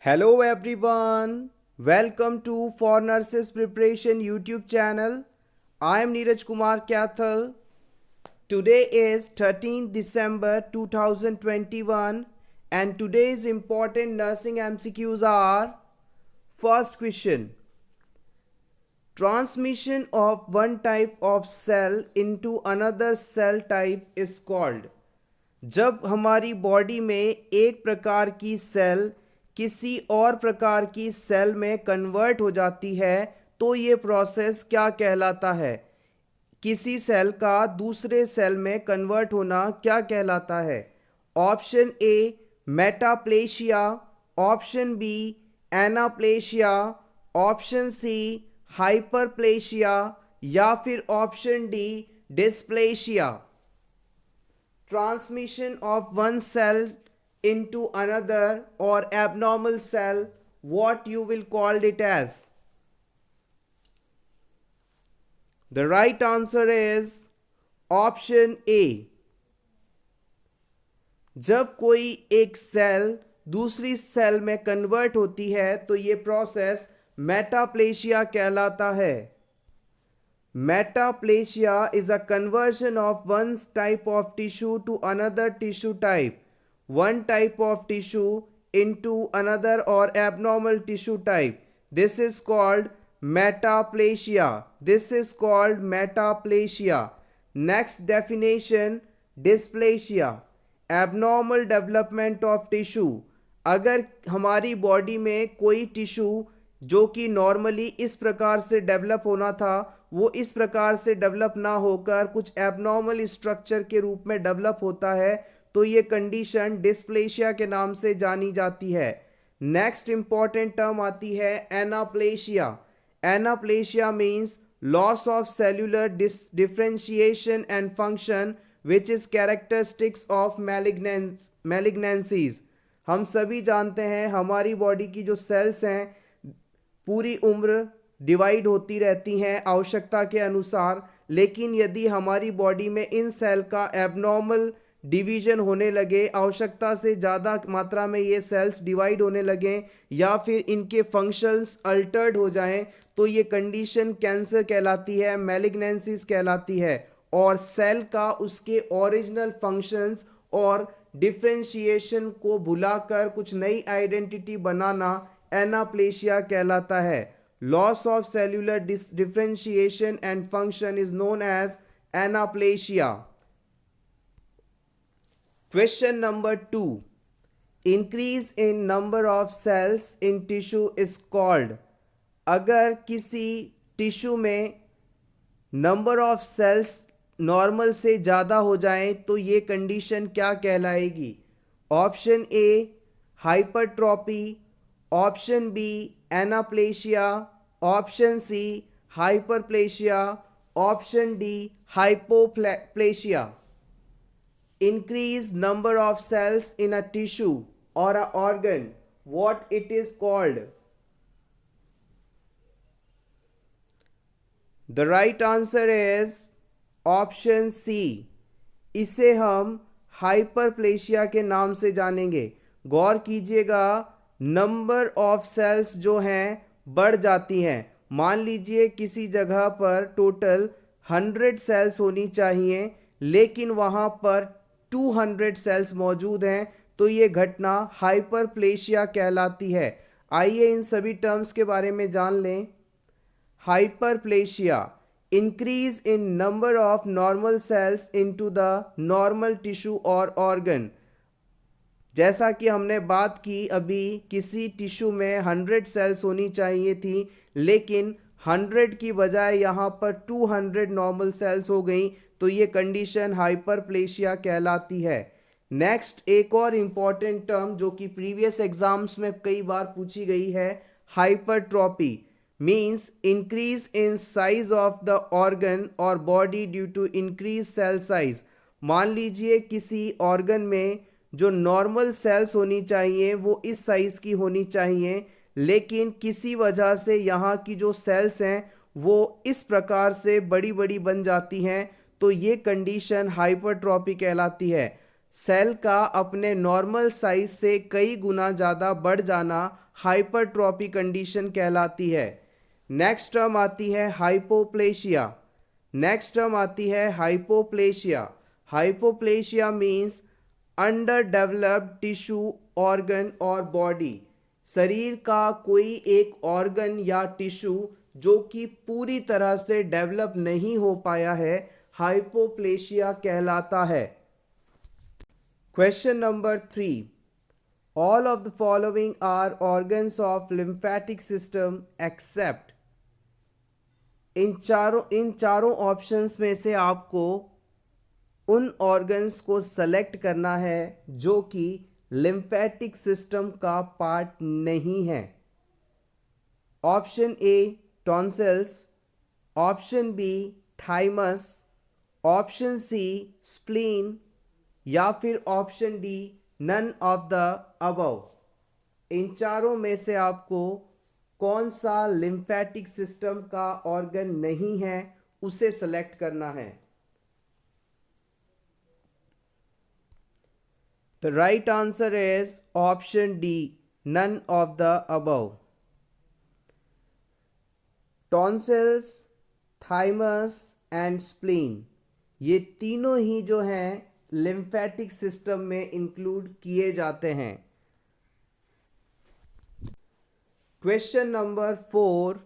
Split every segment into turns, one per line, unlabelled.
Hello everyone, welcome to For Nurses Preparation YouTube channel. I am Neeraj Kumar Kathal. Today is 13th December 2021 and today's important nursing MCQs are: first question, transmission of one type of cell into another cell type is called. जब हमारी body में एक प्रकार की cell किसी और प्रकार की सेल में कन्वर्ट हो जाती है तो ये प्रोसेस क्या कहलाता है? किसी सेल का दूसरे सेल में कन्वर्ट होना क्या कहलाता है? Option A metaplasia, option B anaplasia, option C hyperplasia या फिर option D dysplasia. Transmission of one cell into another or abnormal cell, what you will call it as? The right answer is option A. जब कोई एक cell दूसरी cell में convert होती है तो ये प्रोसेस मेटाप्लेशिया कहलाता है. Metaplasia is a conversion of one type of tissue to another tissue type, one type of tissue into another or abnormal tissue type. This is called metaplasia. This is called metaplasia. Next definition, dysplasia, abnormal development of tissue. अगर हमारी body में कोई tissue जो कि normally इस प्रकार से develop होना था वो इस प्रकार से डेवलप ना होकर कुछ एबनॉर्मल स्ट्रक्चर के रूप में डेवलप होता है तो ये कंडीशन डिस्प्लेशिया के नाम से जानी जाती है. नेक्स्ट इंपॉर्टेंट टर्म आती है anaplasia. Anaplasia means loss of cellular differentiation and function which is characteristics of malignancies. हम सभी जानते हैं हमारी बॉडी की जो सेल्स हैं पूरी उम्र डिवाइड होती रहती हैं आवश्यकता के अनुसार, लेकिन यदि हमारी बॉडी में इन सेल का एबनॉर्मल डिवीजन होने लगे, आवश्यकता से ज़्यादा मात्रा में ये सेल्स डिवाइड होने लगें या फिर इनके फंक्शंस अल्टर्ड हो जाएं तो ये कंडीशन कैंसर कहलाती है, मैलिग्नेंसीज कहलाती है. और सेल का उसके ओरिजिनल फंक्शंस और डिफरेंशिएशन को भुलाकर कुछ नई आइडेंटिटी बनाना एनाप्लेशिया कहलाता है. Loss of cellular differentiation and function is known as anaplasia. Question number 2. Increase in number of cells in tissue is called. अगर किसी टिश्यू में नंबर ऑफ सेल्स नॉर्मल से ज़्यादा हो जाएं तो ये कंडीशन क्या कहलाएगी? Option A hypertrophy, option B anaplasia, option C hyperplasia, option D hypoplasia. Increase number of cells in a tissue or a organ, what it is called? The right answer is option C. इसे हम hyperplasia के नाम से जानेंगे. गौर कीजिएगा, number of sales जो हैं बढ़ जाती हैं. मान लीजिए किसी जगह पर टोटल 100 सेल्स होनी चाहिए लेकिन वहाँ पर 200 सेल्स मौजूद हैं तो ये घटना हाइपरप्लेशिया कहलाती है. आइए इन सभी टर्म्स के बारे में जान लें. Hyperplasia, increase in number of normal sales into the normal tissue और ऑर्गन. जैसा कि हमने बात की अभी, किसी टिश्यू में 100 सेल्स होनी चाहिए थी लेकिन 100 की बजाय यहाँ पर 200 नॉर्मल सेल्स हो गई तो ये कंडीशन हाइपरप्लेशिया कहलाती है. नेक्स्ट एक और इम्पॉर्टेंट टर्म जो कि प्रीवियस एग्जाम्स में कई बार पूछी गई है, hypertrophy means increase in size of the organ और body due to increase cell size. मान लीजिए किसी ऑर्गन में जो नॉर्मल सेल्स होनी चाहिए वो इस साइज़ की होनी चाहिए लेकिन किसी वजह से यहाँ की जो सेल्स हैं वो इस प्रकार से बड़ी बड़ी बन जाती हैं तो ये कंडीशन हाइपरट्रॉपी कहलाती है. सेल का अपने नॉर्मल साइज से कई गुना ज़्यादा बढ़ जाना हाइपरट्रॉफी कंडीशन कहलाती है। नेक्स्ट टर्म आती है हाइपोप्लेशिया। नेक्स्ट टर्म आती है हाइपोप्लेशिया। हाइपोप्लेशिया means under developed tissue, organ और बॉडी। शरीर का कोई एक ऑर्गन या टिश्यू जो कि पूरी तरह से डेवलप नहीं हो पाया है, हाइपोप्लेशिया कहलाता है। Question number 3. All of the following are organs of lymphatic system except। इन चारों ऑप्शंस में से आपको उन ऑर्गन्स को सेलेक्ट करना है जो कि लिम्फेटिक सिस्टम का पार्ट नहीं है। Option A tonsils, option B thymus, option C spleen या फिर option D none of the above. इन चारों में से आपको कौन सा लिम्फेटिक सिस्टम का ऑर्गन नहीं है उसे सेलेक्ट करना है। The right answer is option D none of the above. Tonsils, thymus and spleen ये तीनों ही जो हैं लिम्फेटिक सिस्टम में इंक्लूड किए जाते हैं। Question number 4।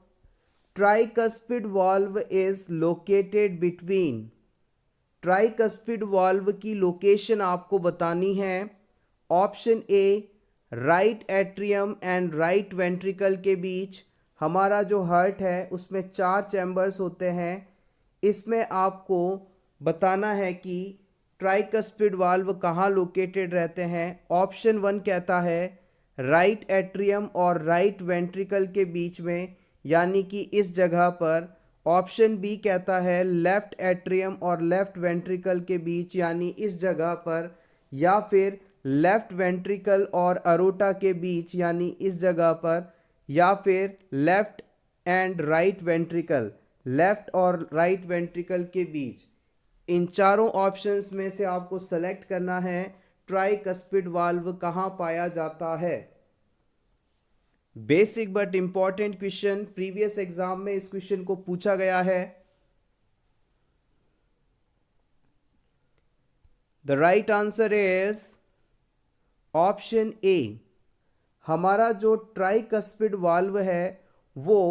Tricuspid valve is located between. Tricuspid valve की लोकेशन आपको बतानी है। Option A right atrium and right ventricle के बीच। हमारा जो हार्ट है उसमें 4 चैम्बर्स होते हैं। इसमें आपको बताना है कि ट्राइकस्पिड वाल्व कहाँ लोकेटेड रहते हैं। ऑप्शन 1 कहता है राइट एट्रियम और राइट वेंट्रिकल के बीच में, यानी कि इस जगह पर। ऑप्शन बी कहता है लेफ्ट एट्रियम और लेफ्ट वेंट्रिकल के बीच, यानी इस जगह पर। या फिर लेफ्ट वेंट्रिकल और अरोटा के बीच, यानी इस जगह पर। या फिर left and right ventricle, left और राइट वेंट्रिकल के बीच। इन चारों ऑप्शंस में से आपको सेलेक्ट करना है ट्राइकस्पिड वाल्व कहाँ पाया जाता है। Basic but important question, previous exam में इस क्वेश्चन को पूछा गया है। The right answer is option A. हमारा जो ट्राइकस्पिड वाल्व है वो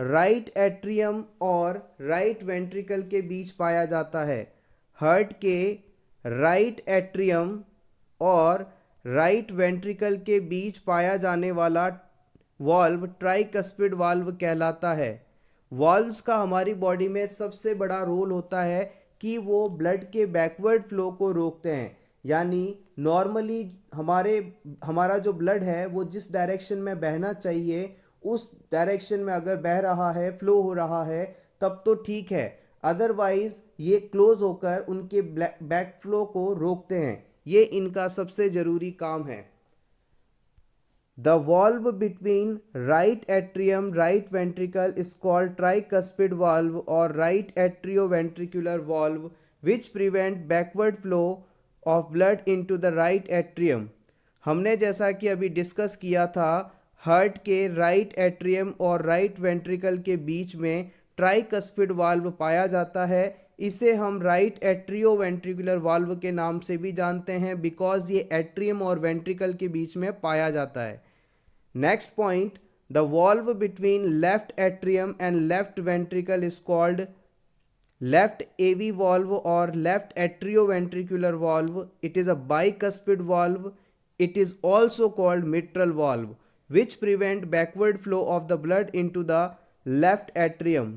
राइट एट्रियम और राइट वेंट्रिकल के बीच पाया जाता है। हार्ट के राइट एट्रियम और राइट वेंट्रिकल के बीच पाया जाने वाला वाल्व ट्राइकस्पिड वाल्व कहलाता है। वाल्व्स का हमारी बॉडी में सबसे बड़ा रोल होता है कि वो ब्लड के बैकवर्ड फ्लो को रोकते हैं। यानी नॉर्मली हमारा जो ब्लड है वो जिस डायरेक्शन में बहना चाहिए उस डायरेक्शन में अगर बह रहा है, फ्लो हो रहा है, तब तो ठीक है। अदरवाइज ये क्लोज होकर उनके बैक फ्लो को रोकते हैं। ये इनका सबसे ज़रूरी काम है। The valve between right atrium right ventricle is called tricuspid valve और right atrioventricular valve which prevent backward flow of blood into the right atrium. हमने जैसा कि अभी डिस्कस किया था, हार्ट के राइट एट्रियम और राइट वेंट्रिकल के बीच में ट्राइकस्पिड वाल्व पाया जाता है। इसे हम राइट एट्रियोवेंट्रिकुलर वाल्व के नाम से भी जानते हैं बिकॉज ये एट्रियम और वेंट्रिकल के बीच में पाया जाता है। Next point, the valve between left atrium and left ventricle is called left AV valve और left atrioventricular valve. It is a bicuspid valve. It is also called mitral valve which prevent backward flow of the blood into the left atrium।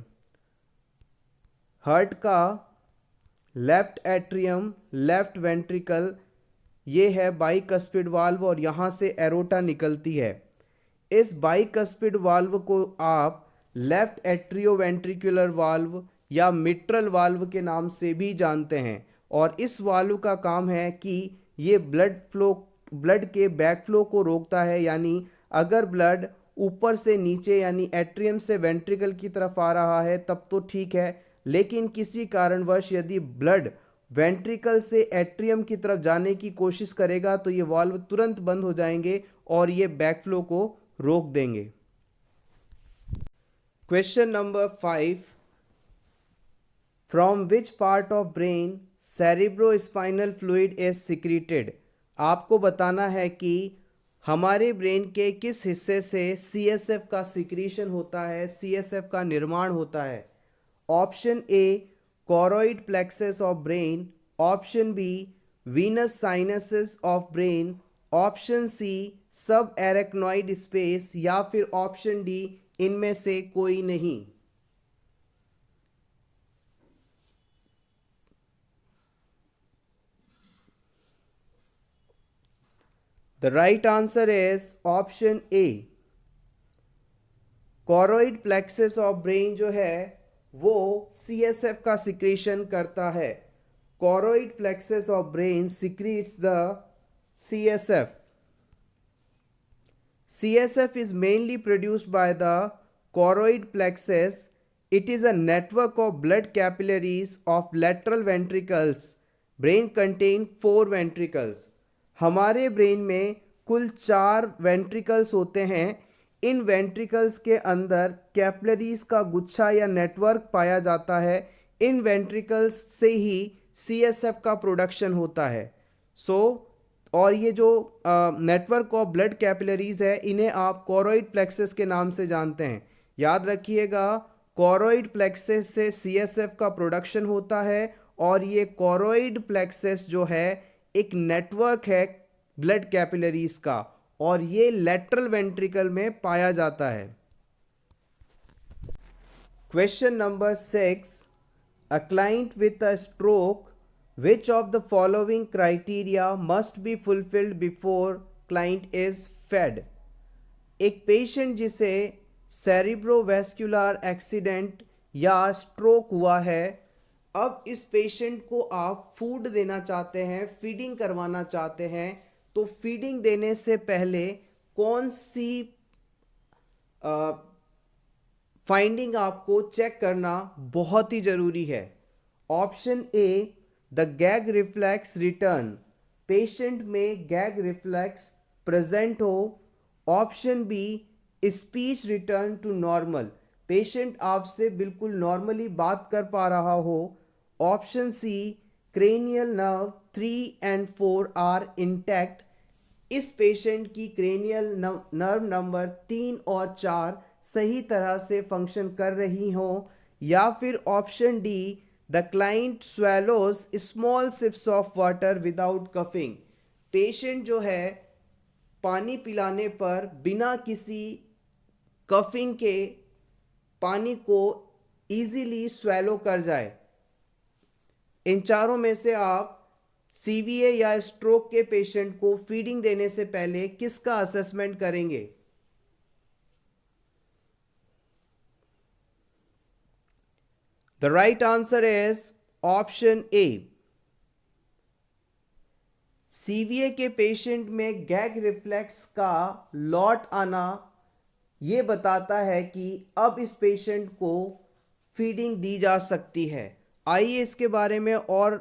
Heart का left atrium, left ventricle, ये है bicuspid valve और यहाँ से aorta निकलती है। इस bicuspid valve को आप लेफ्ट एट्रियोवेंट्रिकुलर वाल्व या मिट्रल वाल्व के नाम से भी जानते हैं। और इस वाल्व का काम है कि ये ब्लड के बैक फ्लो को रोकता है। यानी अगर ब्लड ऊपर से नीचे यानी एट्रियम से वेंट्रिकल की तरफ आ रहा है तब तो ठीक है, लेकिन किसी कारणवश यदि ब्लड वेंट्रिकल से एट्रियम की तरफ जाने की कोशिश करेगा तो ये वाल्व तुरंत बंद हो जाएंगे और ये बैकफ्लो को रोक देंगे। Question number 5, from which part of brain cerebrospinal fluid is secreted. आपको बताना है कि हमारे ब्रेन के किस हिस्से से CSF का सिक्रीशन होता है, CSF का निर्माण होता है। Option A choroid plexus of brain, option B venous sinuses of brain, option C subarachnoid space या फिर ऑप्शन डी इनमें से कोई नहीं। The right answer is option A. Choroid plexus of brain जो है वो CSF का सिक्रीशन करता है। Choroid plexus of brain secretes the CSF. CSF is mainly produced by the choroid plexus. It is a network of blood capillaries of lateral ventricles. Brain contain 4 ventricles. हमारे brain में कुल 4 ventricles होते हैं। इन ventricles के अंदर capillaries का गुच्छा या नेटवर्क पाया जाता है। इन वेंट्रिकल्स से ही CSF का प्रोडक्शन होता है। और ये जो नेटवर्क ऑफ ब्लड कैपिलरीज है इन्हें आप कोरोइड प्लेक्सस के नाम से जानते हैं। याद रखिएगा, कोरोइड प्लेक्सस से CSF का प्रोडक्शन होता है और ये कोरोइड प्लेक्सस जो है एक नेटवर्क है ब्लड कैपिलरीज का और ये लेटरल वेंट्रिकल में पाया जाता है। Question number 6, a client with a stroke, which of the following criteria must be fulfilled before client is fed। एक पेशेंट जिसे सेरिब्रोवैस्कुलर एक्सीडेंट या स्ट्रोक हुआ है, अब इस पेशेंट को आप फूड देना चाहते हैं, फीडिंग करवाना चाहते हैं, तो फीडिंग देने से पहले कौन सी फाइंडिंग आपको चेक करना बहुत ही ज़रूरी है। Option A the gag reflex return, patient में गैग रिफ्लेक्स प्रेजेंट हो। Option B speech return to normal, patient आपसे बिल्कुल नॉर्मली बात कर पा रहा हो। Option C cranial nerve 3 and 4 are intact, इस पेशेंट की क्रेनियल नर्व नंबर 3 और 4 सही तरह से फंक्शन कर रही हो। या फिर option D the client swallows small sips of water without coughing, patient जो है पानी पिलाने पर बिना किसी कफिंग के पानी को इजीली स्वेलो कर जाए। इन चारों में से आप CVA या स्ट्रोक के पेशेंट को फीडिंग देने से पहले किसका असेसमेंट करेंगे। The right answer is option A. CVA के पेशेंट में गैग रिफ्लेक्स का लौट आना ये बताता है कि अब इस पेशेंट को फीडिंग दी जा सकती है। आइए इसके बारे में और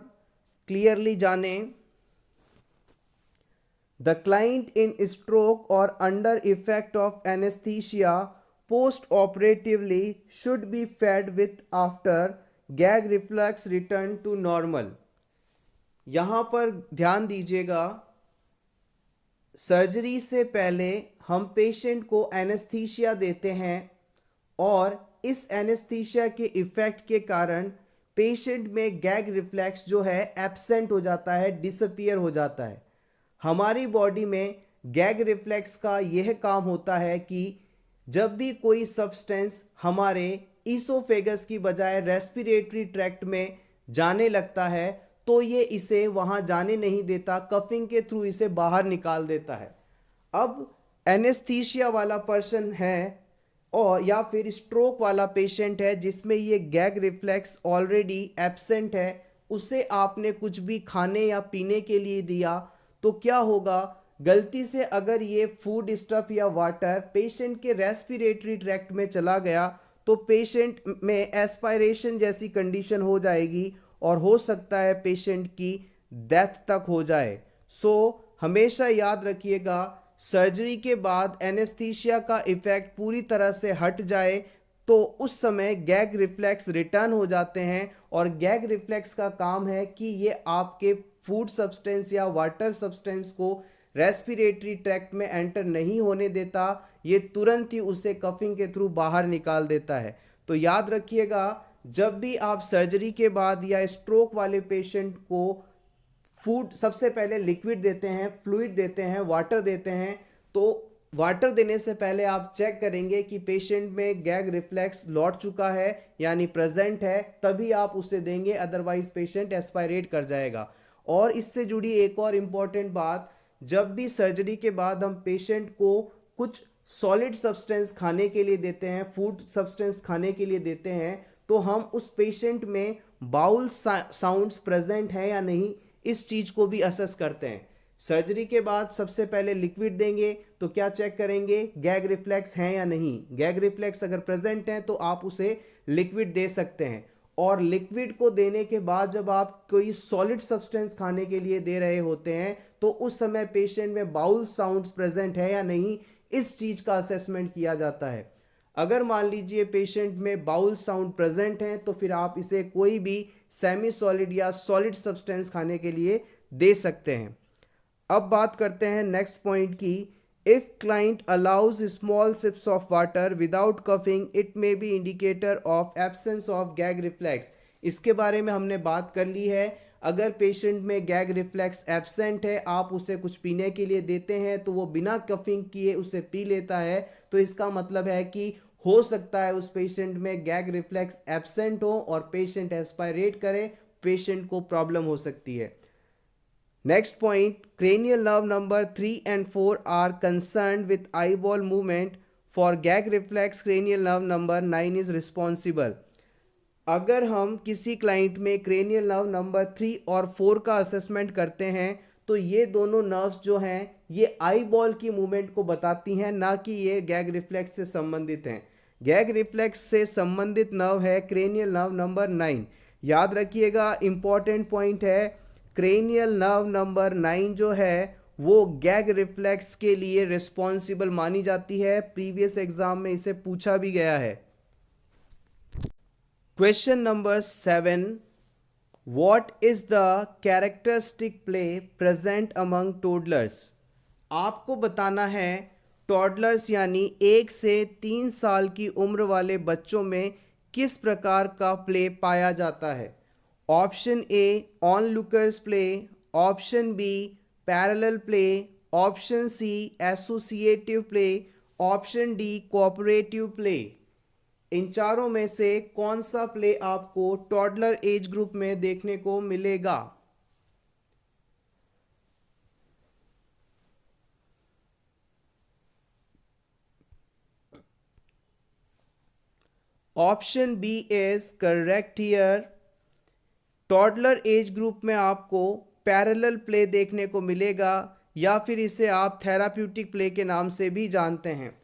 क्लियरली जानें। द क्लाइंट इन स्ट्रोक और under effect of anaesthesia post operatively should be fed with after gag reflex return to normal. यहाँ पर ध्यान दीजिएगा, सर्जरी से पहले हम पेशेंट को एनेस्थीसिया देते हैं और इस एनेस्थीसिया के इफ़ेक्ट के कारण पेशेंट में गैग रिफ्लेक्स जो है एब्सेंट हो जाता है, डिसअपीयर हो जाता है। हमारी बॉडी में गैग रिफ्लेक्स का यह काम होता है कि जब भी कोई सब्सटेंस हमारे ईसोफेगस की बजाय रेस्पिरेटरी ट्रैक्ट में जाने लगता है तो ये इसे वहाँ जाने नहीं देता, कफिंग के थ्रू इसे बाहर निकाल देता है। अब एनेस्थीसिया वाला पर्सन है और या फिर स्ट्रोक वाला पेशेंट है जिसमें ये गैग रिफ्लेक्स ऑलरेडी एब्सेंट है, उसे आपने कुछ भी खाने या पीने के लिए दिया तो क्या होगा, गलती से अगर ये फूड स्टफ या वाटर पेशेंट के रेस्पिरेटरी ट्रैक्ट में चला गया तो पेशेंट में एस्पायरेशन जैसी कंडीशन हो जाएगी और हो सकता है पेशेंट की डेथ तक हो जाए। सो हमेशा याद रखिएगा, सर्जरी के बाद एनेस्थीसिया का इफेक्ट पूरी तरह से हट जाए तो उस समय गैग रिफ्लेक्स रिटर्न हो जाते हैं, और गैग रिफ्लेक्स का काम है कि ये आपके फूड सब्सटेंस या वाटर सब्सटेंस को रेस्पिरेटरी ट्रैक्ट में एंटर नहीं होने देता, ये तुरंत ही उसे कफिंग के थ्रू बाहर निकाल देता है। तो याद रखिएगा, जब भी आप सर्जरी के बाद या स्ट्रोक वाले पेशेंट को फूड सबसे पहले लिक्विड देते हैं, फ्लूइड देते हैं, वाटर देते हैं, तो वाटर देने से पहले आप चेक करेंगे कि पेशेंट में गैग रिफ्लेक्स लौट चुका है यानी प्रेजेंट है, तभी आप उसे देंगे, अदरवाइज पेशेंट एस्पायरेट कर जाएगा। और इससे जुड़ी एक और इम्पॉर्टेंट बात, जब भी सर्जरी के बाद हम पेशेंट को कुछ सॉलिड सब्सटेंस खाने के लिए देते हैं, फूड सब्सटेंस खाने के लिए देते हैं, तो हम उस पेशेंट में बाउल साउंड्स प्रेजेंट है या नहीं, इस चीज़ को भी असेस करते हैं। सर्जरी के बाद सबसे पहले लिक्विड देंगे तो क्या चेक करेंगे, गैग रिफ्लेक्स हैं या नहीं। गैग रिफ्लेक्स अगर प्रेजेंट हैं तो आप उसे लिक्विड दे सकते हैं। और लिक्विड को देने के बाद जब आप कोई सॉलिड सब्सटेंस खाने के लिए दे रहे होते हैं तो उस समय पेशेंट में बाउल साउंड्स प्रेजेंट है या नहीं, इस चीज़ का असेसमेंट किया जाता है। अगर मान लीजिए पेशेंट में बाउल साउंड प्रेजेंट है तो फिर आप इसे कोई भी सेमी सॉलिड या सॉलिड सब्सटेंस खाने के लिए दे सकते हैं। अब बात करते हैं नेक्स्ट पॉइंट की, if client allows small sips of water without coughing it may be indicator of absence of gag reflex. इसके बारे में हमने बात कर ली है। अगर पेशेंट में गैग रिफ्लेक्स एब्सेंट है, आप उसे कुछ पीने के लिए देते हैं तो वो बिना कफिंग किए उसे पी लेता है, तो इसका मतलब है कि हो सकता है उस पेशेंट में गैग रिफ्लेक्स एब्सेंट हो और पेशेंट एस्पायरेट करे, पेशेंट को प्रॉब्लम हो सकती है। Next point, cranial nerve number 3 and 4 are concerned with eyeball movement. For gag reflex, cranial nerve number 9 is responsible. अगर हम किसी क्लाइंट में क्रेनियल नर्व नंबर 3 और 4 का असेसमेंट करते हैं तो ये दोनों नर्व्स जो हैं ये आई बॉल की मूवमेंट को बताती हैं, ना कि ये गैग रिफ्लेक्स से संबंधित हैं। गैग रिफ्लेक्स से संबंधित नर्व है क्रेनियल नर्व नंबर 9। याद रखिएगा, इंपॉर्टेंट पॉइंट है, क्रेनियल नर्व नंबर 9 जो है वो गैग रिफ्लेक्स के लिए रिस्पॉन्सिबल मानी जाती है। प्रीवियस एग्जाम में इसे पूछा भी गया है। Question number 7, what is the characteristic play present among toddlers. आपको बताना है टॉडलर्स यानी 1 से 3 साल की उम्र वाले बच्चों में किस प्रकार का प्ले पाया जाता है। Option A on lookers play, option B parallel play, option C associative play, option D cooperative play. इन चारों में से कौन सा प्ले आपको टॉडलर एज ग्रुप में देखने को मिलेगा। Option B is correct here. Toddler age group में आपको पैरेलल प्ले देखने को मिलेगा, या फिर इसे आप थेराप्यूटिक प्ले के नाम से भी जानते हैं।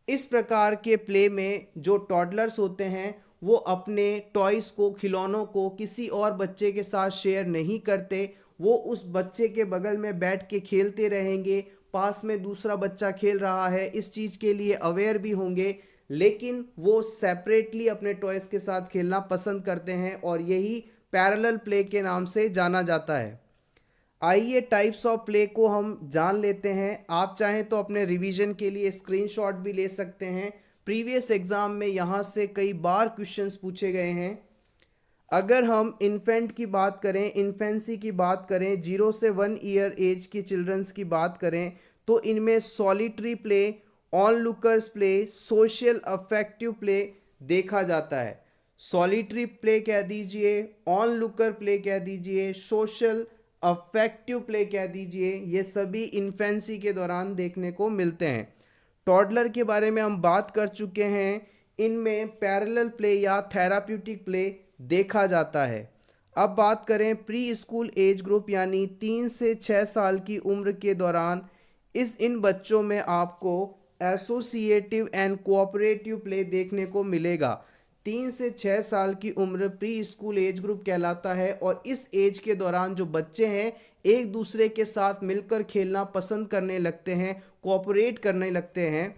इस प्रकार के प्ले में जो टॉडलर्स होते हैं वो अपने टॉयज़ को, खिलौनों को किसी और बच्चे के साथ शेयर नहीं करते। वो उस बच्चे के बगल में बैठ के खेलते रहेंगे, पास में दूसरा बच्चा खेल रहा है इस चीज़ के लिए अवेयर भी होंगे, लेकिन वो सेपरेटली अपने टॉयज़ के साथ खेलना पसंद करते हैं, और यही पैरेलल प्ले के नाम से जाना जाता है। आइए टाइप्स ऑफ प्ले को हम जान लेते हैं। आप चाहें तो अपने रिवीजन के लिए स्क्रीनशॉट भी ले सकते हैं। प्रीवियस एग्जाम में यहाँ से कई बार क्वेश्चंस पूछे गए हैं। अगर हम इन्फेंट की बात करें, इन्फेंसी की बात करें, 0 से 1 ईयर एज के चिल्ड्रंस की बात करें, तो इनमें solitary play, on lookers play, social affective play देखा जाता है। सॉलिटरी प्ले कह दीजिए, ऑन लुकर प्ले कह दीजिए, सोशल अफेक्टिव प्ले कह दीजिए, ये सभी इन्फेंसी के दौरान देखने को मिलते हैं। टॉडलर के बारे में हम बात कर चुके हैं, इनमें पैरेलल प्ले या थेराप्यूटिक प्ले देखा जाता है। अब बात करें प्री स्कूल एज ग्रुप यानी 3 से 6 साल की उम्र के दौरान, इन बच्चों में आपको एसोसिएटिव एंड कोऑपरेटिव प्ले देखने को मिलेगा। 3 से 6 साल की उम्र प्री स्कूल एज ग्रुप कहलाता है और इस एज के दौरान जो बच्चे हैं एक दूसरे के साथ मिलकर खेलना पसंद करने लगते हैं, कोऑपरेट करने लगते हैं।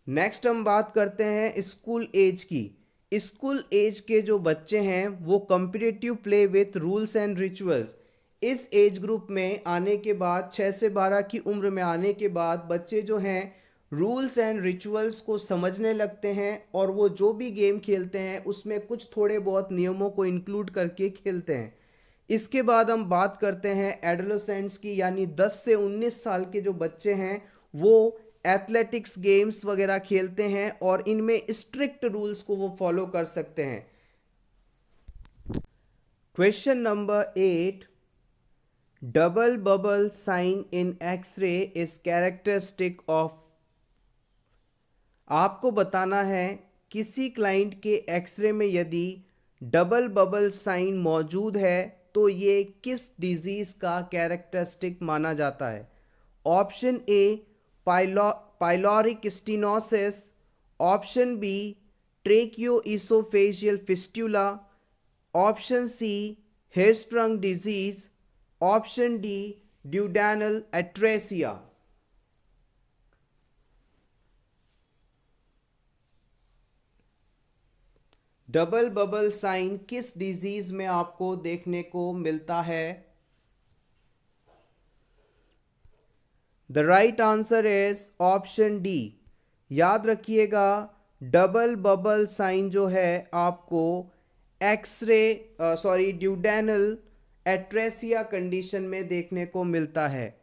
नेक्स्ट हम बात करते हैं स्कूल एज की। स्कूल एज के जो बच्चे हैं वो competitive play with rules and rituals. इस एज ग्रुप में आने के बाद 6 से 12 की उम्र में आने के बाद बच्चे जो हैं रूल्स एंड रिचुअल्स को समझने लगते हैं और वो जो भी गेम खेलते हैं उसमें कुछ थोड़े बहुत नियमों को इंक्लूड करके खेलते हैं। इसके बाद हम बात करते हैं एडोलेसेंट्स की, यानी 10 से 19 साल के जो बच्चे हैं वो एथलेटिक्स गेम्स वगैरह खेलते हैं और इनमें स्ट्रिक्ट रूल्स को वो फॉलो कर सकते हैं। Question number 8, double bubble sign in X ray is characteristic of. आपको बताना है किसी क्लाइंट के एक्सरे में यदि डबल बबल साइन मौजूद है तो ये किस डिजीज का कैरेक्टरिस्टिक माना जाता है। Option A pyloric stenosis, option B tracheoesophageal fistula, option C Hirschsprung disease, option D duodenal atresia. Double bubble sign किस डिजीज में आपको देखने को मिलता है। The right answer is option D. याद रखिएगा डबल बबल साइन जो है आपको ड्यूडेनल एट्रेसिया कंडीशन में देखने को मिलता है।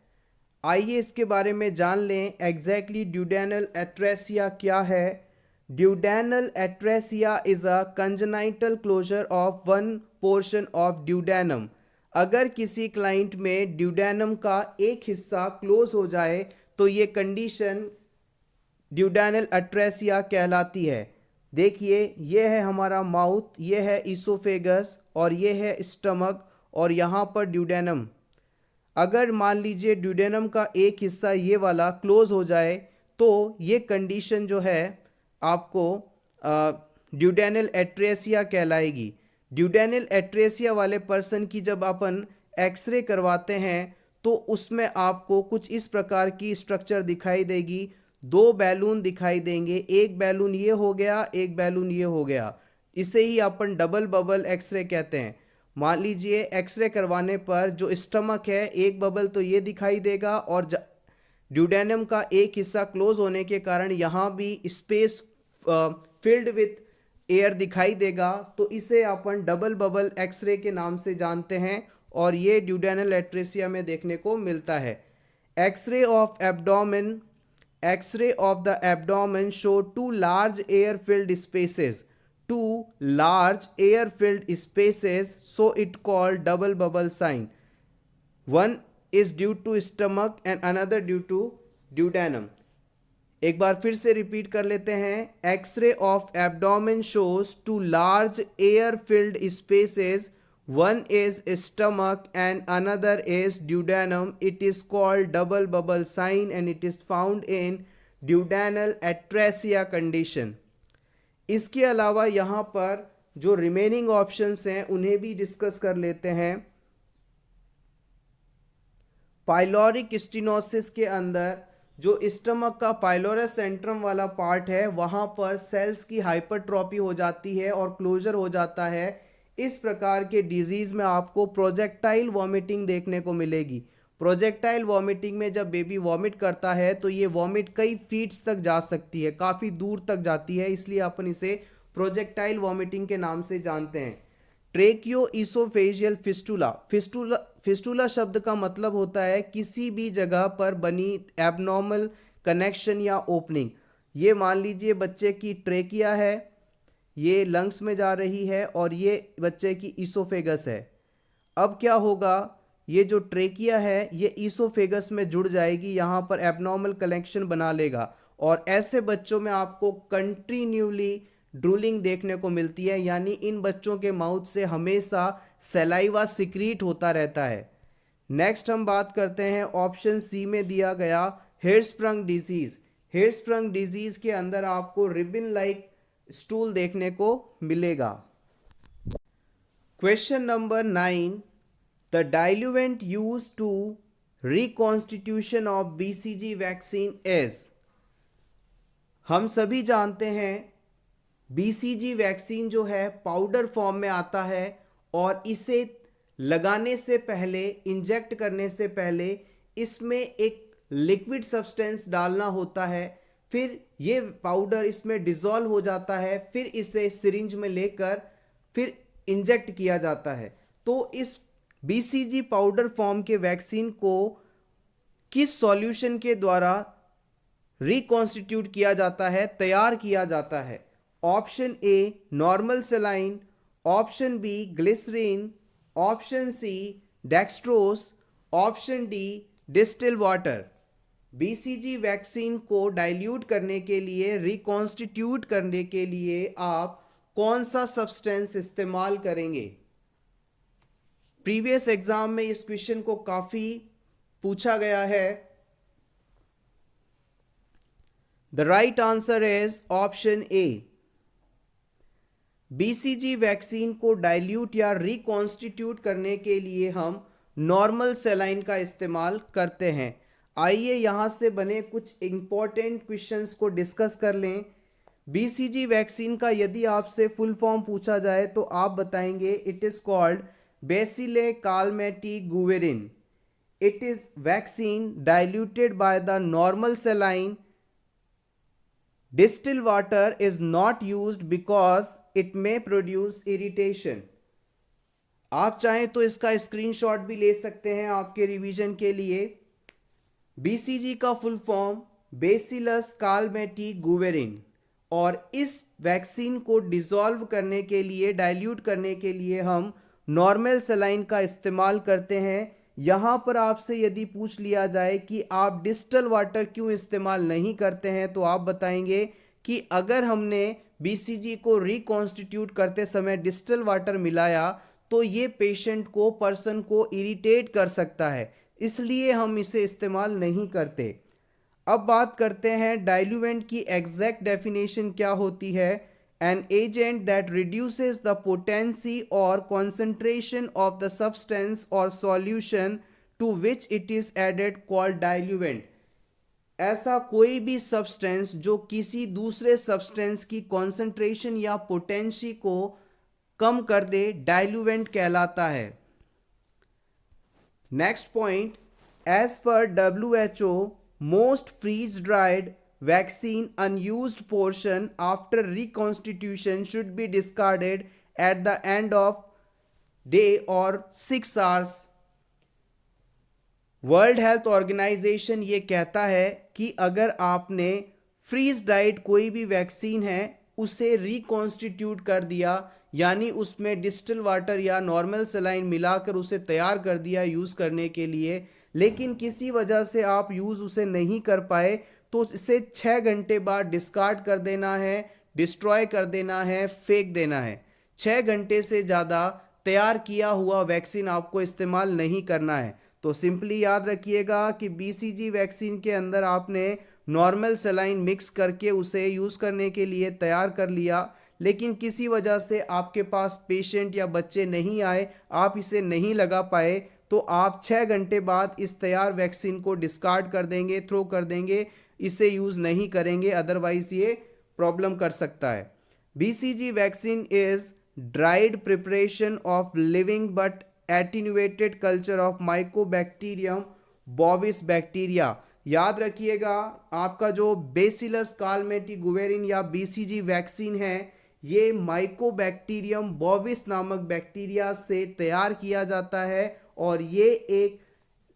आइए इसके बारे में जान लें एग्जैक्टली ड्यूडेनल एट्रेसिया क्या है। Duodenal atresia is a congenital closure of one portion of duodenum। अगर किसी क्लाइंट में ड्यूडेनम का एक हिस्सा क्लोज हो जाए तो ये कंडीशन ड्यूडेनल एट्रेसिया कहलाती है। देखिए ये है हमारा माउथ, ये है इसोफेगस और ये है स्टमक और यहाँ पर ड्यूडेनम। अगर मान लीजिए ड्यूडेनम का एक हिस्सा ये वाला क्लोज हो जाए तो ये कंडीशन जो है आपको ड्यूडेनल एट्रेसिया कहलाएगी। ड्यूडेनल एट्रेसिया वाले पर्सन की जब अपन एक्सरे करवाते हैं तो उसमें आपको कुछ इस प्रकार की स्ट्रक्चर दिखाई देगी। 2 बैलून दिखाई देंगे, एक बैलून ये हो गया, एक बैलून ये हो गया। इसे ही अपन डबल बबल एक्सरे कहते हैं। मान लीजिए एक्सरे करवाने पर जो स्टमक है एक बबल तो ये दिखाई देगा और ड्यूडेनम का एक हिस्सा क्लोज होने के कारण यहाँ भी स्पेस फिल्ड विथ एयर दिखाई देगा, तो इसे अपन डबल बबल एक्सरे के नाम से जानते हैं और ये ड्यूडेनल एट्रेसिया में देखने को मिलता है। X ray of abdomen, X ray of the abdomen show 2 large air filled spaces, 2 large air filled spaces, so it called double bubble sign. One is due to stomach and another due to duodenum। एक बार फिर से repeat कर लेते हैं। X ray of abdomen shows 2 large air filled spaces, one is stomach and another is duodenum। It is called double bubble sign and it is found in duodenal atresia condition। इसके अलावा यहाँ पर जो रिमेनिंग ऑप्शंस हैं उन्हें भी discuss कर लेते हैं। पाइलोरिक स्टेनोसिस के अंदर जो स्टमक का पाइलोरस सेंट्रम वाला पार्ट है वहाँ पर सेल्स की हाइपरट्रॉपी हो जाती है और क्लोजर हो जाता है। इस प्रकार के डिजीज़ में आपको प्रोजेक्टाइल वॉमिटिंग देखने को मिलेगी। प्रोजेक्टाइल वॉमिटिंग में जब बेबी वॉमिट करता है तो ये वॉमिट कई फीट्स तक जा सकती है, काफ़ी दूर तक जाती है, इसलिए अपन इसे प्रोजेक्टाइल वॉमिटिंग के नाम से जानते हैं। ट्रेकियोइसोफेजियल फिस्टुला, फिस्टुला शब्द का मतलब होता है किसी भी जगह पर बनी एबनॉर्मल कनेक्शन या ओपनिंग। ये मान लीजिए बच्चे की ट्रेकिया है, ये लंग्स में जा रही है और ये बच्चे की ईसोफेगस है। अब क्या होगा, ये जो ट्रेकिया है ये ईसोफेगस में जुड़ जाएगी, यहाँ पर एबनॉर्मल कनेक्शन बना लेगा और ऐसे बच्चों में आपको कंटिन्यूली ड्रूलिंग देखने को मिलती है, यानी इन बच्चों के माउथ से हमेशा सलाइवा सिक्रीट होता रहता है। नेक्स्ट हम बात करते हैं ऑप्शन सी में दिया गया हिरस्प्रंग डिजीज़। हिरस्प्रंग डिजीज़ के अंदर आपको रिबन लाइक स्टूल देखने को मिलेगा। Question number 9, the diluent use to reconstitution of BCG vaccine is. हम सभी जानते हैं बीसीजी वैक्सीन जो है पाउडर फॉर्म में आता है और इसे लगाने से पहले, इंजेक्ट करने से पहले इसमें एक लिक्विड सब्सटेंस डालना होता है, फिर ये पाउडर इसमें डिसॉल्व हो जाता है, फिर इसे सिरिंज में लेकर फिर इंजेक्ट किया जाता है। तो इस बीसीजी पाउडर फॉर्म के वैक्सीन को किस सॉल्यूशन के द्वारा रिकॉन्स्टिट्यूट किया जाता है, तैयार किया जाता है? Option A normal saline, option B glycerine, option C dextrose, option D distil water. BCG vaccine को डाइल्यूट करने के लिए, रिकॉन्स्टिट्यूट करने के लिए आप कौन सा सब्सटेंस इस्तेमाल करेंगे? प्रीवियस एग्जाम में इस क्वेश्चन को काफ़ी पूछा गया है। The right answer is option A. BCG vaccine को डाइल्यूट या रिकॉन्स्टिट्यूट करने के लिए हम नॉर्मल सेलाइन का इस्तेमाल करते हैं। आइए यहाँ से बने कुछ इंपॉर्टेंट क्वेश्चंस को डिस्कस कर लें। बीसीजी वैक्सीन का यदि आपसे फुल फॉर्म पूछा जाए तो आप बताएंगे it is called bacille Calmette Guerin. It is vaccine diluted by the normal saline. Distilled water is not used because it may produce irritation. आप चाहें तो इसका स्क्रीनशॉट भी ले सकते हैं आपके रिवीजन के लिए। बीसीजी का फुल फॉर्म बेसिलस कालमेटी गुवेरिन, और इस वैक्सीन को डिसॉल्व करने के लिए, डाइल्यूट करने के लिए हम नॉर्मल सेलाइन का इस्तेमाल करते हैं। यहाँ पर आपसे यदि पूछ लिया जाए कि आप डिस्टल वाटर क्यों इस्तेमाल नहीं करते हैं, तो आप बताएंगे कि अगर हमने बीसीजी को रिकॉन्स्टिट्यूट करते समय डिस्टल वाटर मिलाया तो ये पेशेंट को, पर्सन को इरिटेट कर सकता है, इसलिए हम इसे इस्तेमाल नहीं करते। अब बात करते हैं डाइल्यूएंट की एग्जैक्ट डेफिनेशन क्या होती है। An agent that reduces the potency or concentration of the substance or solution to which it is added called diluent. ऐसा कोई भी सब्सटेंस जो किसी दूसरे सब्सटेंस की कॉन्सेंट्रेशन या पोटेंसी को कम कर दे, डाइल्यूएंट कहलाता है। नेक्स्ट पॉइंट, एज पर WHO, most freeze dried vaccine unused portion after reconstitution should be discarded at the end of day or 6 hours. World health organisation ये कहता है कि अगर आपने फ्रीज ड्राइड कोई भी वैक्सीन है उसे रिकॉन्स्टिट्यूट कर दिया, यानी उसमें डिस्टिल वाटर या नॉर्मल सेलाइन मिलाकर उसे तैयार कर दिया यूज़ करने के लिए, लेकिन किसी वजह से आप यूज़ उसे नहीं कर पाए, तो इसे 6 घंटे बाद डिस्कार्ड कर देना है, डिस्ट्रॉय कर देना है, फेंक देना है। 6 घंटे से ज़्यादा तैयार किया हुआ वैक्सीन आपको इस्तेमाल नहीं करना है। तो सिंपली याद रखिएगा कि बीसीजी वैक्सीन के अंदर आपने नॉर्मल सेलाइन मिक्स करके उसे यूज़ करने के लिए तैयार कर लिया, लेकिन किसी वजह से आपके पास पेशेंट या बच्चे नहीं आए, आप इसे नहीं लगा पाए, तो आप 6 घंटे बाद इस तैयार वैक्सीन को डिस्कार्ड कर देंगे, थ्रो कर देंगे, इसे यूज़ नहीं करेंगे, अदरवाइज ये प्रॉब्लम कर सकता है। BCG vaccine is dried preparation of living but attenuated culture of Mycobacterium bovis bacteria. याद रखिएगा, आपका जो बेसिलस कालमेटी गुवेरिन या बीसीजी वैक्सीन है, ये माइकोबैक्टीरियम बोविस नामक बैक्टीरिया से तैयार किया जाता है और ये एक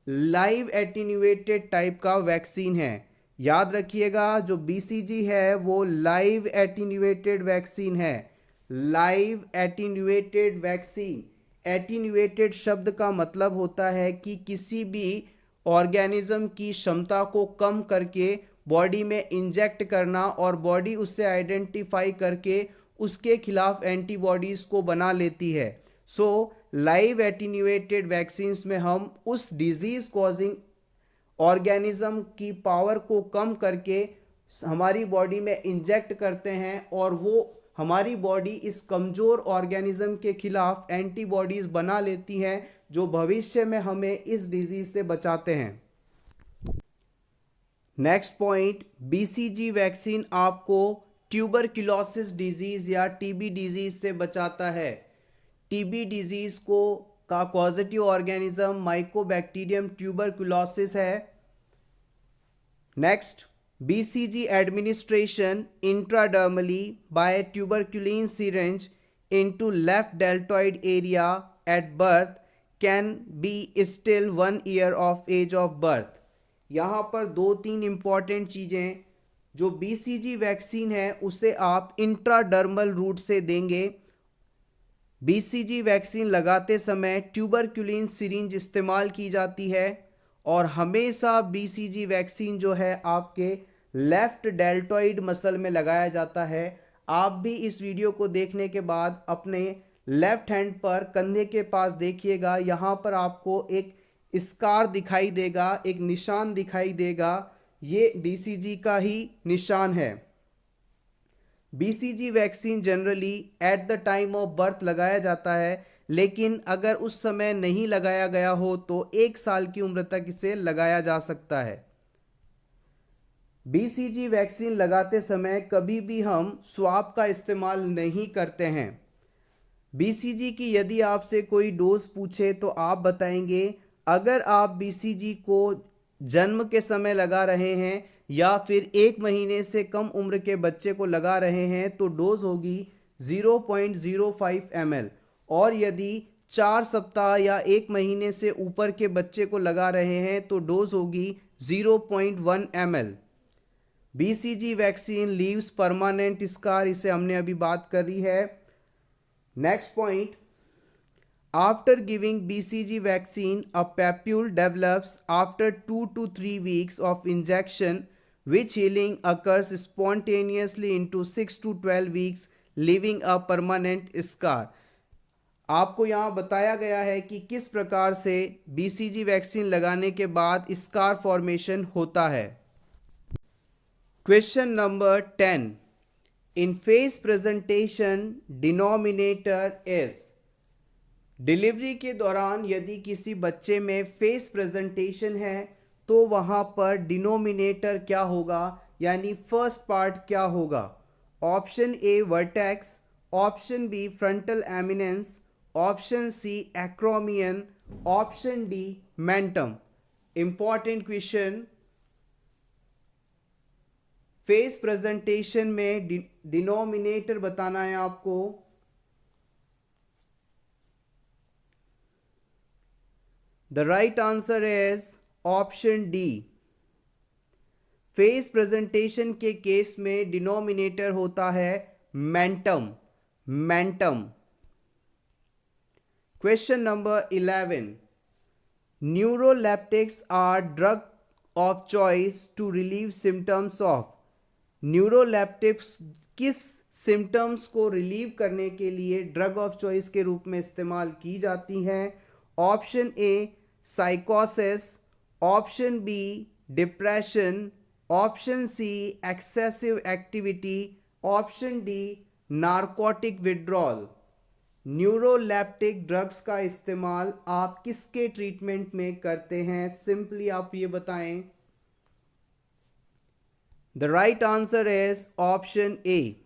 लाइव एटीन्यूएटेड टाइप का वैक्सीन है। याद रखिएगा, जो बीसीजी है वो लाइव एटीन्यूएटेड वैक्सीन है। लाइव एटीन्यूएटेड वैक्सीन, एटीन्यूएटेड शब्द का मतलब होता है कि किसी भी ऑर्गेनिज्म की क्षमता को कम करके बॉडी में इंजेक्ट करना और बॉडी उससे आइडेंटिफाई करके उसके खिलाफ एंटीबॉडीज़ को बना लेती है। सो लाइव एटीन्यूएटेड वैक्सीन्स में हम उस डिजीज़ कॉजिंग ऑर्गेनिज्म की पावर को कम करके हमारी बॉडी में इंजेक्ट करते हैं और वो हमारी बॉडी इस कमज़ोर ऑर्गेनिज्म के खिलाफ एंटीबॉडीज़ बना लेती हैं जो भविष्य में हमें इस डिजीज़ से बचाते हैं। नेक्स्ट पॉइंट, बीसीजी वैक्सीन आपको ट्यूबरक्लोसिस डिजीज़ या टीबी डिजीज़ से बचाता है। टीबी डिजीज़ को का पॉजिटिव ऑर्गेनिज्म माइकोबैक्टीरियम ट्यूबरक्लोसिस है। Next, BCG administration intradermally by tuberculin syringe into left deltoid area at birth can be still 1 year of age of birth। यहाँ पर 2-3 important चीज़ें, जो BCG वैक्सीन है उसे आप इंट्राडर्मल रूट से देंगे। BCG वैक्सीन लगाते समय ट्यूबरक्युलिन सिरिंज इस्तेमाल की जाती है और हमेशा BCG वैक्सीन जो है आपके लेफ्ट डेल्टॉइड मसल में लगाया जाता है। आप भी इस वीडियो को देखने के बाद अपने लेफ्ट हैंड पर कंधे के पास देखिएगा, यहाँ पर आपको एक स्कार दिखाई देगा, एक निशान दिखाई देगा, ये BCG का ही निशान है। BCG vaccine generally at the time of birth लगाया जाता है, लेकिन अगर उस समय नहीं लगाया गया हो तो 1 साल की उम्र तक इसे लगाया जा सकता है। BCG वैक्सीन लगाते समय कभी भी हम स्वाब का इस्तेमाल नहीं करते हैं। BCG की यदि आपसे कोई डोज पूछे तो आप बताएंगे, अगर आप BCG को जन्म के समय लगा रहे हैं या फिर 1 महीने से कम उम्र के बच्चे को लगा रहे हैं तो डोज होगी 0.05 ml, और यदि 4 सप्ताह या 1 महीने से ऊपर के बच्चे को लगा रहे हैं तो डोज होगी 0.1 ml। BCG vaccine leaves permanent scar, इसे हमने अभी बात करी है। Next point, after giving BCG vaccine a papule develops after 2 to 3 weeks of injection which healing occurs spontaneously into 6 to 12 weeks leaving a permanent scar। आपको यहाँ बताया गया है कि किस प्रकार से BCG वैक्सीन लगाने के बाद स्कार फॉर्मेशन होता है। Question number 10, in face presentation denominator is. Delivery के दौरान यदि किसी बच्चे में फेस प्रेजेंटेशन है तो वहाँ पर डिनोमिनेटर क्या होगा, यानी फर्स्ट पार्ट क्या होगा। Option A vertex, option B frontal eminence, option C acromion, option D mentum. Important question, face presentation में डिनोमिनेटर बताना है आपको। The right answer is option D. Face presentation के केस में डिनोमिनेटर होता है mentum. Mentum. Question number 11, neuroleptics are drug of choice to relieve symptoms of. Neuroleptics किस symptoms को रिलीव करने के लिए ड्रग ऑफ चॉइस के रूप में इस्तेमाल की जाती हैं। ऑप्शन ए साइकोसिस, option B depression, option C excessive activity, option D narcotic withdrawal. Neuroleptic drugs का इस्तेमाल आप किसके ट्रीटमेंट में करते हैं, सिंपली आप ये बताएं। The right answer is option A.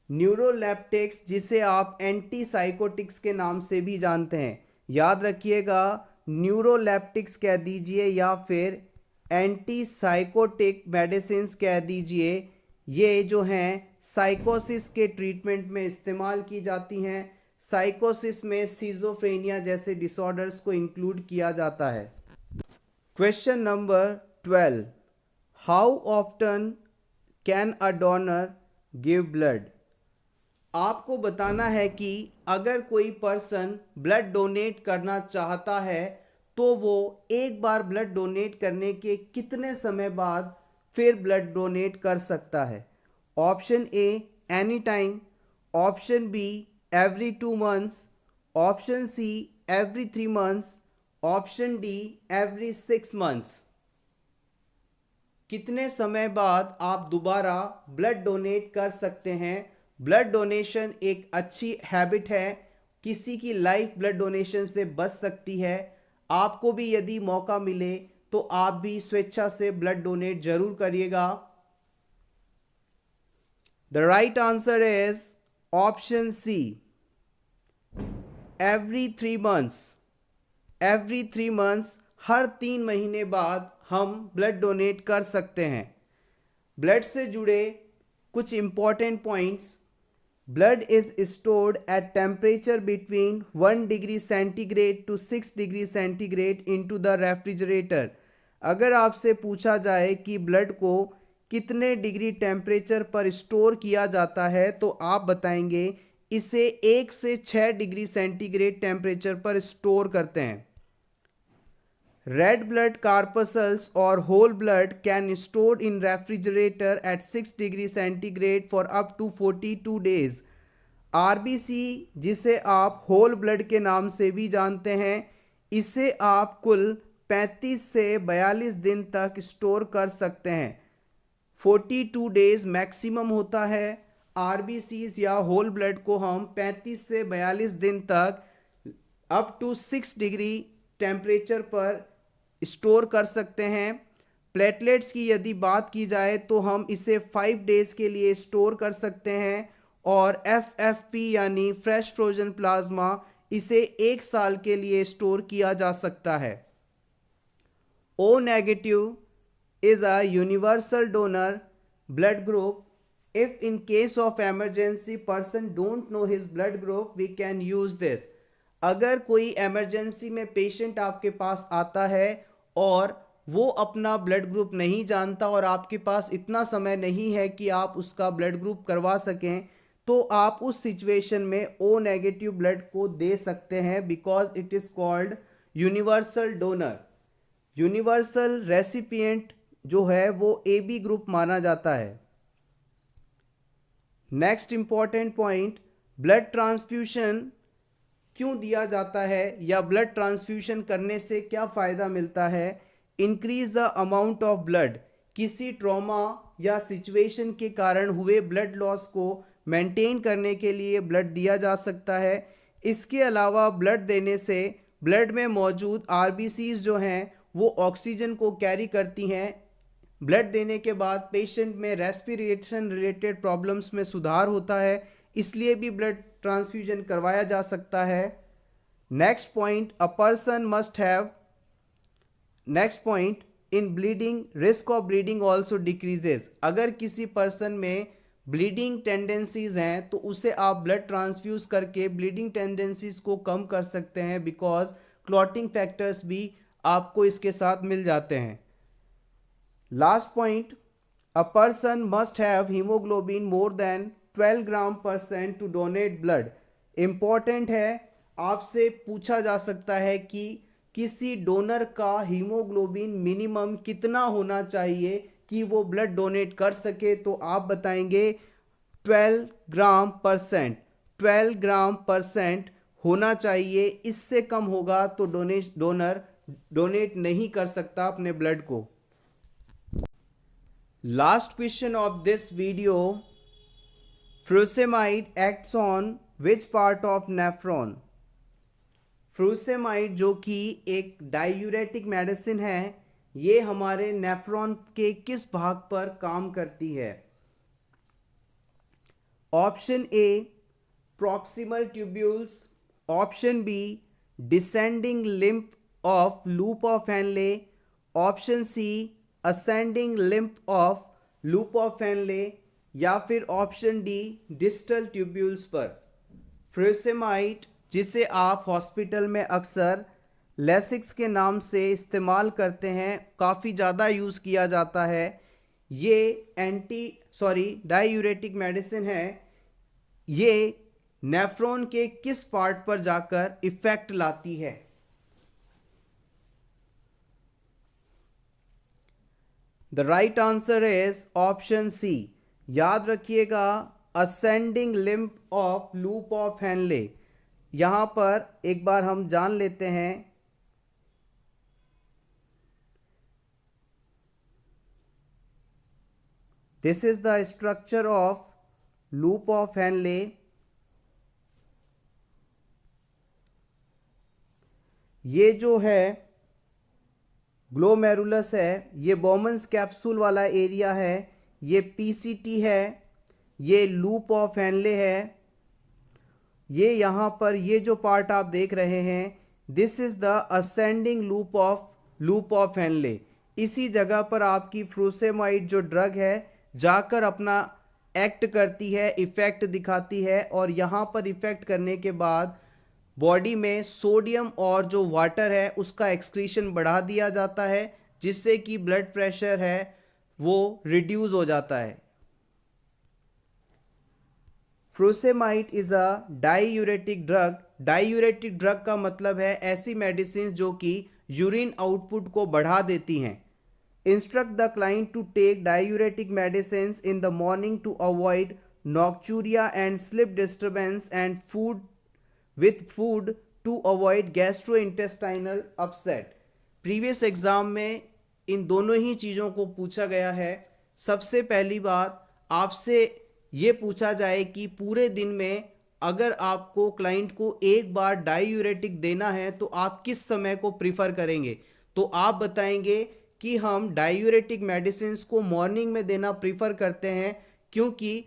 Neuroleptics, जिसे आप एंटीसाइकोटिक्स के नाम से भी जानते हैं, याद रखिएगा, न्यूरोलेप्टिक्स कह दीजिए या फिर एंटीसाइकोटिक मेडिसिन्स कह दीजिए, ये जो हैं साइकोसिस के ट्रीटमेंट में इस्तेमाल की जाती हैं। साइकोसिस में सिजोफ्रेनिया जैसे डिसऑर्डर्स को इंक्लूड किया जाता है। Question number 12, how often can a donor give blood. आपको बताना है कि अगर कोई पर्सन ब्लड डोनेट करना चाहता है तो वो एक बार ब्लड डोनेट करने के कितने समय बाद फिर ब्लड डोनेट कर सकता है। Option A any time, option be every 2 months, option C every 3 months, option D every 6 months। कितने समय बाद आप दोबारा ब्लड डोनेट कर सकते हैं। ब्लड डोनेशन एक अच्छी हैबिट है, किसी की लाइफ ब्लड डोनेशन से बच सकती है। आपको भी यदि मौका मिले तो आप भी स्वेच्छा से ब्लड डोनेट जरूर करिएगा। The right answer is option C, every 3 months, हर 3 महीने बाद हम ब्लड डोनेट कर सकते हैं। ब्लड से जुड़े कुछ important points. Blood is stored at temperature between 1 degree centigrade to 6 degree centigrade into the refrigerator. अगर आपसे पूछा जाए कि ब्लड को कितने डिग्री टेम्परेचर पर स्टोर किया जाता है तो आप बताएंगे इसे 1 से 6 डिग्री सेंटीग्रेड टेम्परेचर पर स्टोर करते हैं। रेड ब्लड कार्पसल्स और whole blood can stored in refrigerator at 6 degree centigrade for up to 42 days. RBC, जिसे आप होल ब्लड के नाम से भी जानते हैं, इसे आप कुल 35 से 42 दिन तक स्टोर कर सकते हैं। 42 डेज मैक्सिमम होता है। आरबीसीज या होल ब्लड को हम 35 से 42 दिन तक अप टू 6 डिग्री टेम्परेचर पर स्टोर कर सकते हैं। प्लेटलेट्स की यदि बात की जाए तो हम इसे 5 डेज के लिए स्टोर कर सकते हैं और एफएफपी यानी फ्रेश फ्रोजन प्लाज्मा, इसे 1 साल के लिए स्टोर किया जा सकता है। O negative is a universal donor blood group. If in case of emergency person don't know his blood group, we can use this. अगर कोई emergency में patient आपके पास आता है और वो अपना ब्लड ग्रुप नहीं जानता और आपके पास इतना समय नहीं है कि आप उसका ब्लड ग्रुप करवा सकें, तो आप उस सिचुएशन में ओ नेगेटिव ब्लड को दे सकते हैं, because it is called universal donor. Universal recipient जो है वो ए बी ग्रुप माना जाता है। Next important point, blood transfusion क्यों दिया जाता है या ब्लड ट्रांसफ्यूशन करने से क्या फ़ायदा मिलता है। Increase the amount of blood, किसी ट्रॉमा या सिचुएशन के कारण हुए ब्लड लॉस को मेंटेन करने के लिए ब्लड दिया जा सकता है। इसके अलावा ब्लड देने से ब्लड में मौजूद आरबीसीज जो हैं वो ऑक्सीजन को कैरी करती हैं। ब्लड देने के बाद पेशेंट में रेस्पिरेशन रिलेटेड प्रॉब्लम्स में सुधार होता है, इसलिए भी ब्लड ट्रांसफ्यूजन करवाया जा सकता है। Next point, a person must have, next point, in bleeding risk of bleeding also decreases. अगर किसी पर्सन में ब्लीडिंग टेंडेंसीज हैं तो उसे आप ब्लड ट्रांसफ्यूज करके ब्लीडिंग टेंडेंसीज को कम कर सकते हैं, बिकॉज क्लॉटिंग फैक्टर्स भी आपको इसके साथ मिल जाते हैं। Last point, a person must have haemoglobin more than 12 gram% to donate blood. Important है, आपसे पूछा जा सकता है कि किसी डोनर का हीमोग्लोबिन मिनिमम कितना होना चाहिए कि वो ब्लड डोनेट कर सके, तो आप बताएंगे 12 ग्राम%। 12 ग्राम% होना चाहिए, इससे कम होगा तो डोनर डोनेट नहीं कर सकता अपने ब्लड को। Last question of this video, furosemide acts on which part of nephron? furosemide जो कि एक डायूरेटिक मेडिसिन है, ये हमारे नेफ्रॉन के किस भाग पर काम करती है। Option A proximal tubules, option B descending limb of loop of Henle, option C ascending limb of loop of Henle, या फिर ऑप्शन डी डिस्टल ट्यूब्यूल्स पर। फ्यूरोसेमाइड, जिसे आप हॉस्पिटल में अक्सर लेसिक्स के नाम से इस्तेमाल करते हैं, काफ़ी ज़्यादा यूज़ किया जाता है। ये डायूरेटिक मेडिसिन है। ये नेफ्रॉन के किस पार्ट पर जाकर इफेक्ट लाती है। The right answer is option C. याद रखिएगा, ascending limb of loop of Henle. यहाँ पर एक बार हम जान लेते हैं। This is the structure of loop of Henle. ये जो है ग्लोमेरुलस है, ये बॉमन्स कैप्सूल वाला एरिया है, ये पीसीटी है, ये लूप ऑफ हेनले है, ये यहाँ पर ये जो पार्ट आप देख रहे हैं, this is the ascending loop of Henley. इसी जगह पर आपकी फ्रूसेमाइड जो ड्रग है जाकर अपना एक्ट करती है, इफ़ेक्ट दिखाती है, और यहाँ पर इफ़ेक्ट करने के बाद बॉडी में सोडियम और जो वाटर है उसका एक्सक्रीशन बढ़ा दिया जाता है, जिससे कि ब्लड प्रेशर है वो रिड्यूस हो जाता है। Frusemide is a diuretic drug. Diuretic drug का मतलब है ऐसी मेडिसिन जो कि यूरिन आउटपुट को बढ़ा देती हैं। Instruct the client to take diuretic medicine in the morning to avoid nocturia and sleep disturbance and food to avoid gastrointestinal upset. Previous exam में इन दोनों ही चीज़ों को पूछा गया है। सबसे पहली बात आपसे ये पूछा जाए कि पूरे दिन में अगर आपको क्लाइंट को एक बार डाईयूरेटिक देना है तो आप किस समय को प्रीफर करेंगे, तो आप बताएंगे कि हम डाईयूरेटिक मेडिसिन को मॉर्निंग में देना प्रीफर करते हैं, क्योंकि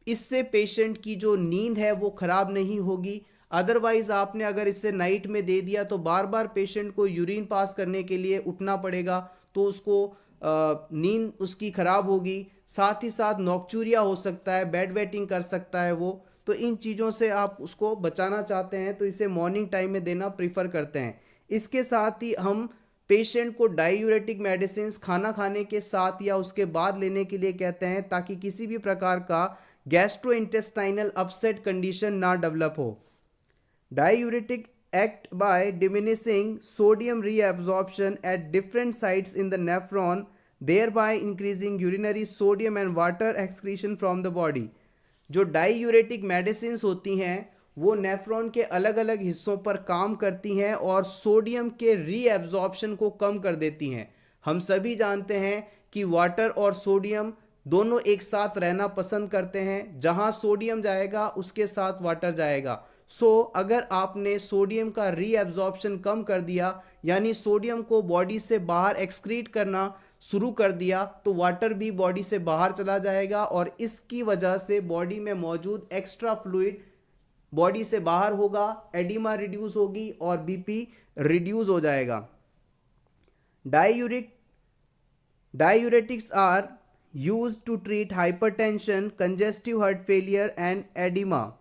इससे पेशेंट की जो नींद है वो ख़राब नहीं होगी। अदरवाइज़ आपने अगर इसे नाइट में दे दिया तो बार बार पेशेंट को यूरिन पास करने के लिए उठना पड़ेगा, तो उसको नींद उसकी ख़राब होगी। साथ ही साथ नॉक्चूरिया हो सकता है, बेड वेटिंग कर सकता है वो, तो इन चीज़ों से आप उसको बचाना चाहते हैं तो इसे मॉर्निंग टाइम में देना प्रीफर करते हैं। इसके साथ ही हम पेशेंट को डाईयूरेटिक मेडिसिन खाना खाने के साथ या उसके बाद लेने के लिए कहते हैं, ताकि किसी भी प्रकार का गैस्ट्रोइंटेस्टाइनल अपसेट कंडीशन ना डेवलप हो। Diuretic act by diminishing sodium reabsorption at different sites in the nephron, thereby increasing urinary sodium and water excretion from the body। जो डाईयूरेटिक मेडिसिन होती हैं वो नेफ्रॉन के अलग अलग हिस्सों पर काम करती हैं और सोडियम के रीएब्जॉर्प्शन को कम कर देती हैं। हम सभी जानते हैं कि वाटर और सोडियम दोनों एक साथ रहना पसंद करते हैं, जहां सोडियम जाएगा उसके साथ वाटर जाएगा। अगर आपने सोडियम का रीएब्जॉर्प्शन कम कर दिया, यानी सोडियम को बॉडी से बाहर एक्सक्रीट करना शुरू कर दिया, तो वाटर भी बॉडी से बाहर चला जाएगा और इसकी वजह से बॉडी में मौजूद एक्स्ट्रा फ्लूइड बॉडी से बाहर होगा, एडिमा रिड्यूस होगी और बीपी रिड्यूस हो जाएगा। Diuretics are used to treat hypertension, congestive heart failure and oedema.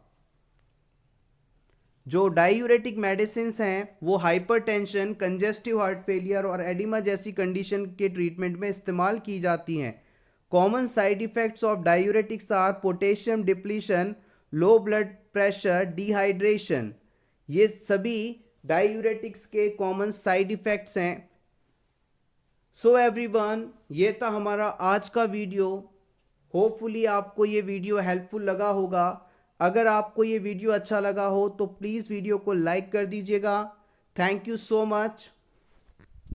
जो डाईयूरेटिक मेडिसिन हैं वो हाइपरटेंशन, कंजेस्टिव हार्ट फेलियर और एडिमा जैसी कंडीशन के ट्रीटमेंट में इस्तेमाल की जाती हैं। Common side effects of diuretics are potassium depletion, low blood pressure, dehydration. ये सभी डाईयूरेटिक्स के कॉमन साइड इफ़ेक्ट्स हैं। सो एवरीवन, ये था हमारा आज का वीडियो। होपफुली आपको ये वीडियो हेल्पफुल लगा होगा। अगर आपको ये वीडियो अच्छा लगा हो तो प्लीज़ वीडियो को लाइक कर दीजिएगा। Thank you so much.